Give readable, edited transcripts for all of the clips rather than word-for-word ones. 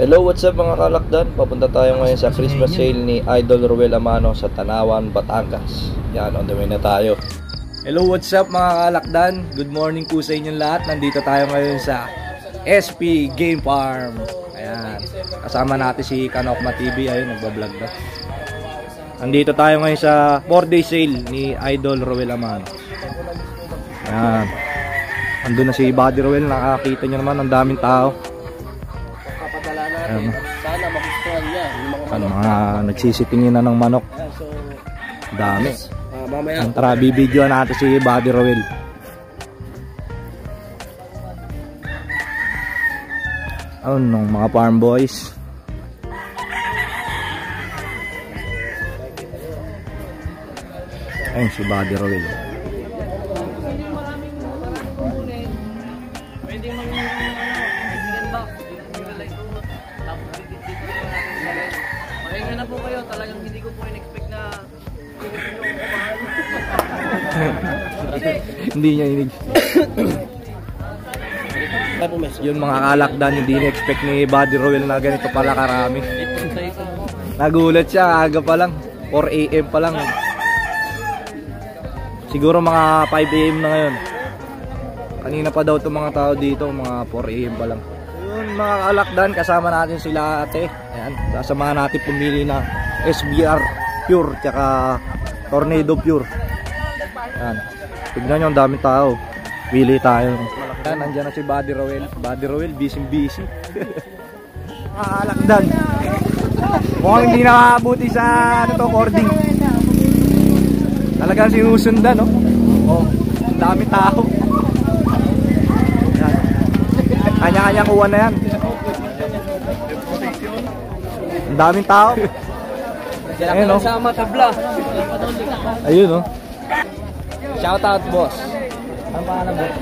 Hello, what's up mga kalakdan? Papunta tayo ngayon sa Christmas sale ni Idol Ruel Amano sa Tanawan, Batangas. Yan, on the way na tayo. Hello, what's up mga kalakdan? Good morning po sa inyong lahat. Nandito tayo ngayon sa SP Game Farm. Ayan, kasama natin si Kanokma TV. Ayun, nagbablog na. Nandito tayo ngayon sa 4-day sale ni Idol Ruel Amano. Ayan, andun na si Buddy Ruel. Nakakita nyo naman, ang daming tao. Sana magustuhan niya yung mga nagsisitingin na ng manok. Dami. Mamaya Tara, bibidyoan natin si Buddy Ruel. Nung mga farm boys. Ayun si Buddy Ruel. Pakinggan na po kayo, talagang hindi ko po in-expect na Hindi niya inig. Yung mga kalakdan, hindi na-expect ni Buddy Ruel na ganito pala karami. Nagulat siya, aga pa lang, 4 AM pa lang. Siguro mga 5 AM na ngayon. Kanina pa daw itong mga tao dito, mga 4 AM pa lang. Yun mga kalakdan, kasama natin sila ate. Ayan, sasamahan natin pumili ng SBR Pure tsaka Tornado Pure. Ayan, tignan nyo, ang daming tao. Pili tayo. Ayan, nandyan na si Buddy Ruel. Buddy Ruel, busy. Mga kalakdan, mukhang hindi nakakabuti sa cording. Talagang sinusundan, no? Oh, ang daming tao. Kanya-kanya kuha na yan. Ang daming tao. Ayun, no? sama tabla. Ayun, no? Shout out boss. Ano pangalan, boss?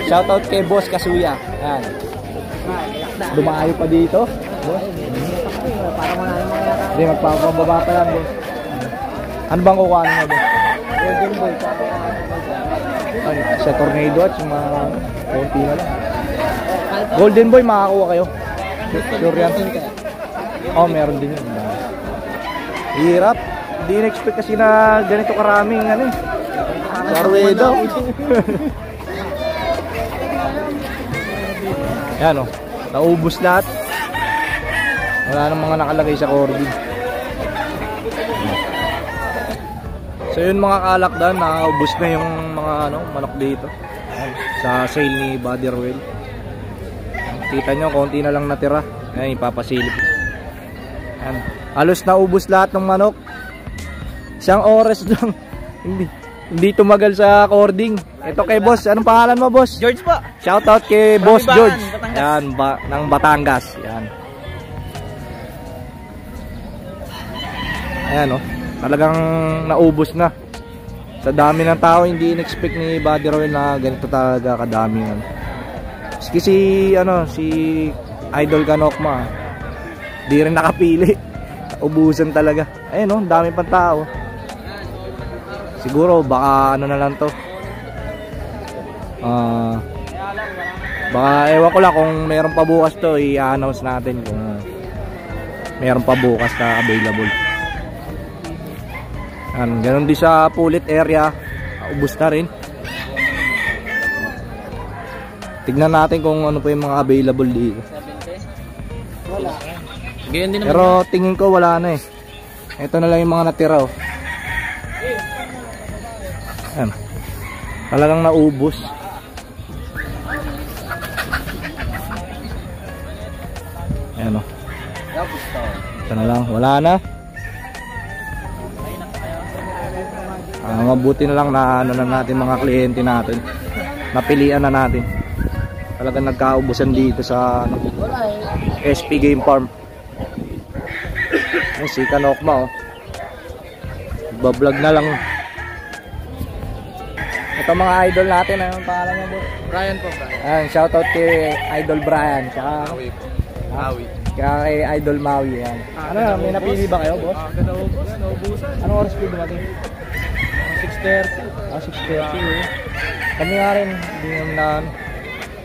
Shout out kay Boss Kasuya. Ayan. Dumayo pa dito. Boss. Para mo na yung mga yata. Hindi, magpapababa pa yan, boss. Ano bang kukuha mo, boss? Golden boy. Sa Tornado at yung mga konti na lang. Golden boy, makakuha kayo. Sure yan. Oh, meron din yun. Hirap. Hindi na-expect kasi na ganito karaming ano eh. Sarwedo. Yan, oh. Naubos lahat. Wala nang mga nakalagay sa cording. So yun mga kalakdan, naubos na yung mga manok dito. Ayan, sa sale ni Buddy Ruel. Kita nyo, konti na lang natira. Ayan, ipapasilip. Ayan, halos naubos lahat ng manok. Isang oras lang. Hindi tumagal sa cording. Ito kay boss, anong pangalan mo, boss? George po. Shout out kay Boss George. Batangas. Ayan, ng Batangas. Ayan. Ayan, oh. Talagang naubos na. Sa dami ng tao, hindi in-expect ni Buddy Ruel na ganito talaga kadami. Kasi si Idol Kanokma, di rin nakapili. Ubusan talaga. Ayun, oh, dami pang tao. Siguro baka ano na lang to. Baka ewan ko lang kung meron pa bukas to, i-announce natin kung meron pa bukas na available. Ganon din sa Pulit area, ubos na rin. Tignan natin kung ano pa yung mga available dito. Wala. Ganyan din naman. Pero tingin ko wala na eh. Ito na lang yung mga natira, oh. Ayan. Talagang naubos. Ayan, oh. Ito na lang, wala na. Mabuti na lang na ano na natin mga kliyente natin. Napilian na natin. Talagang nagkaubusan dito sa SP Game Farm. Ayan, si Kanokma, oh. Bablog na lang. Ito mga idol natin, anong pangalan niya, boss? Brian po, Brian. Ayan, shoutout kay Idol Brian. Tsaka Maui. kaya kay Idol Maui. Ayan. Ano, may napili ba kayo, boss? Naubusan. Anong oras po dumating? 6:30. 6:30 eh. Kami nga rin, hindi naman na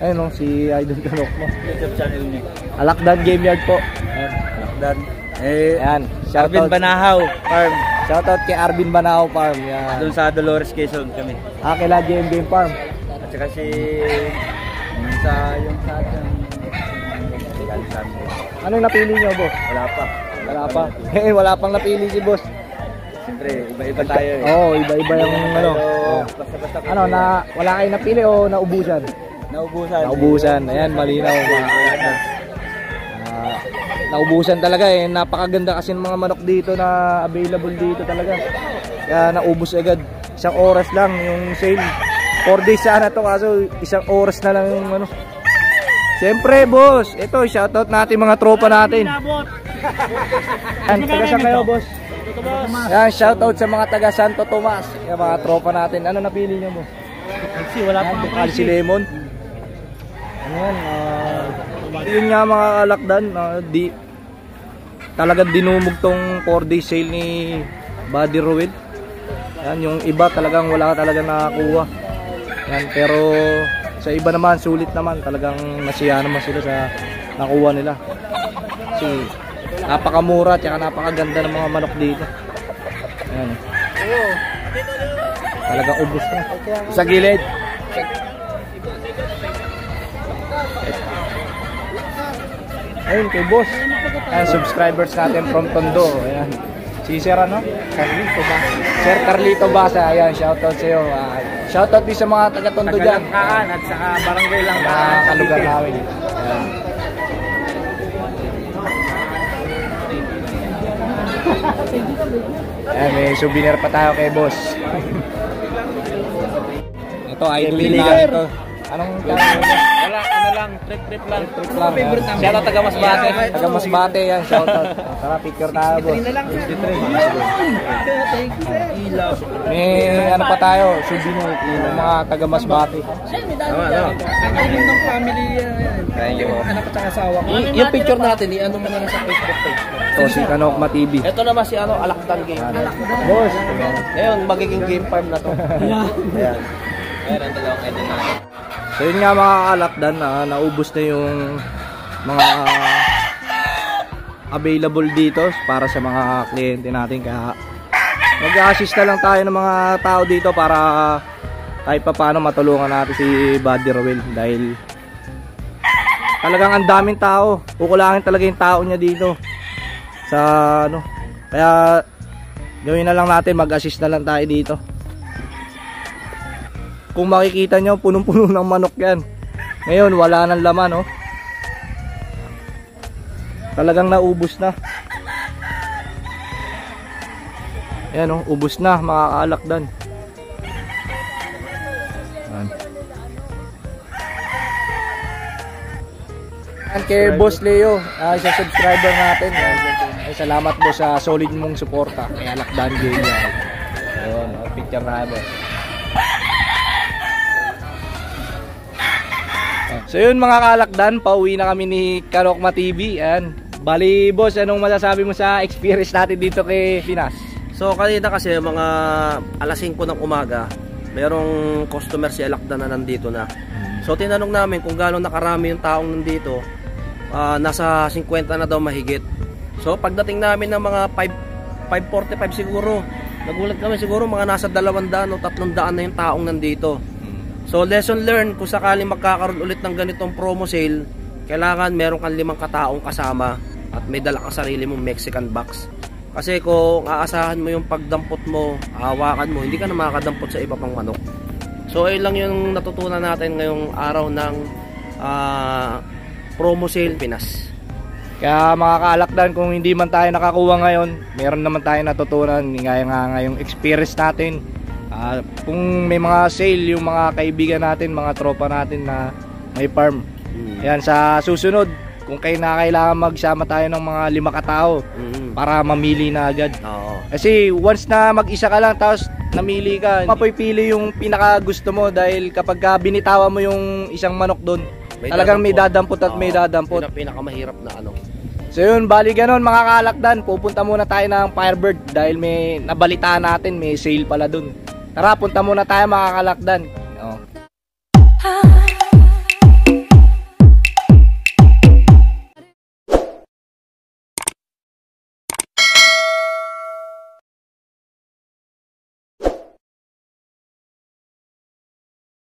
Ayun, si Idol Kanok mo. YouTube channel niya. Alakdan Game Yard po. Alakdan. Ayan, Arvin Banahaw Farm. Shoutout kay Arvin Banahaw Farm. Yan. Doon sa Dolores, Quezon kami. Kila JM Game Farm. At saka si sa yung sa atin. Ano yung napili nyo, boss? Wala pa. Wala pa. Wala pang napili si boss. Siyempre, iba-iba tayo eh. Oo, iba-iba yung ano. Basta-basta Ano, wala kayo napili o naubusan? naubusan. Naubusan. Ayan, malinaw. Naubusan talaga eh. Napakaganda kasi ng mga manok dito na available dito talaga. Kaya naubos agad. Isang oras lang yung sale. 4 days sana to kaso isang oras na lang yung ano. Siyempre boss, ito shoutout natin mga tropa natin. Yan, taga saan kayo boss? Yan, shoutout sa mga taga Santo Tomas. Yung mga tropa natin. Ano napili nyo boss? Wala pa. Alsi Lemon. Ayan, yun nga mga alakdan, talagang dinumog tong 4 day sale ni Buddy Ruel. Yan, yung iba talagang wala talagang nakakuha. Yan, pero sa iba naman, sulit naman. Talagang nasiya naman sila sa nakuha nila. Kasi napakamura at napakaganda ng mga manok dito. Yan. Talagang ubos na. Sa gilid. Ayun kay boss. Ayan, subscribers natin from Tondo. Ayan. Si Sir ano? Carlito Basa. Sir Carlito Basa. Ayan, shoutout sa iyo. Shoutout din sa mga taga Tondo diyan. Tagalangkaan at saka barangay Langkaan Sa lugar namin. Ayan. Ayan, may souvenir pa tayo kay boss. Ito, idol din natin ito. Anong tawag mo? Wala, ano lang, trip lang. Favorite namin. Shoutout taga Masbate. Taga Masbate yan, shoutout. Tara, picture tayo boss. 63. May ano pa tayo, souvenir ng mga taga Masbate. Tama, no? Kainin ng family Thank you. anak at asawa ko. Yung picture natin, i-ano mo na lang sa Facebook page. Ito si Kanokma TV. Ito naman si Alakdan Game. Boss, Ngayon, magiging game farm na to. Ayan. Ayan ang dalawang edit natin. so yun nga mga kalakdan, naubos na yung mga available dito para sa mga kliyente natin. Kaya mag-assist na lang tayo ng mga tao dito para kahit pa paano matulungan natin si Buddy Ruel. Dahil talagang ang daming tao, kukulangin talaga yung tao niya dito sa ano. Kaya gawin na lang natin, mag-assist na lang tayo dito. Kung makikita nyo, punong-puno ng manok yan. Ngayon, wala nang laman, oh. Talagang naubos na. Ayan, oh, ubos na, mga kaalakdan. Ayan. Ayan kay Boss Leo, sa subscriber natin. Ay, salamat po sa solid mong suporta kay Alakdan Game Yard. Ayan, picture na boss. So yun mga kalakdan, pauwi na kami ni Kanokma TV. Ayan. Bali boss, anong masasabi mo sa experience natin dito kay Pinas? So kanina kasi mga alas 5 ng umaga, merong customer si Alakdan na nandito na. So tinanong namin kung gaano nakarami yung taong nandito. Nasa 50 na daw mahigit. So pagdating namin ng mga 5:45 siguro, nagulat kami siguro mga nasa 200 o 300 na yung taong nandito. So lesson learned, kung sakaling magkakaroon ulit ng ganitong promo sale, kailangan meron kang 5 kataong kasama at may dala kang sarili mong Mexican box. Kasi kung aasahan mo yung pagdampot mo, hawakan mo, hindi ka na makakadampot sa iba pang manok. So ayun lang yung natutunan natin ngayong araw ng promo sale Pinas. Kaya mga kaalakdan, kung hindi man tayo nakakuha ngayon, meron naman tayo natutunan ngayong experience natin. Kung may mga sale yung mga kaibigan natin, mga tropa natin na may farm. Yan, sa susunod, kung kayo na kailangan magsama tayo ng mga 5 katao para mamili na agad. Kasi once na mag-isa ka lang tapos namili ka, mapipili yung pinaka gusto mo dahil kapag binitawan mo yung isang manok doon, talagang may dadampot at may dadampot. Pinakamahirap na ano. So yun, bali ganon mga kaalakdan, pupunta muna tayo ng Firebird dahil may nabalitaan natin, may sale pala doon. Tara, punta muna tayo mga kaalakdan.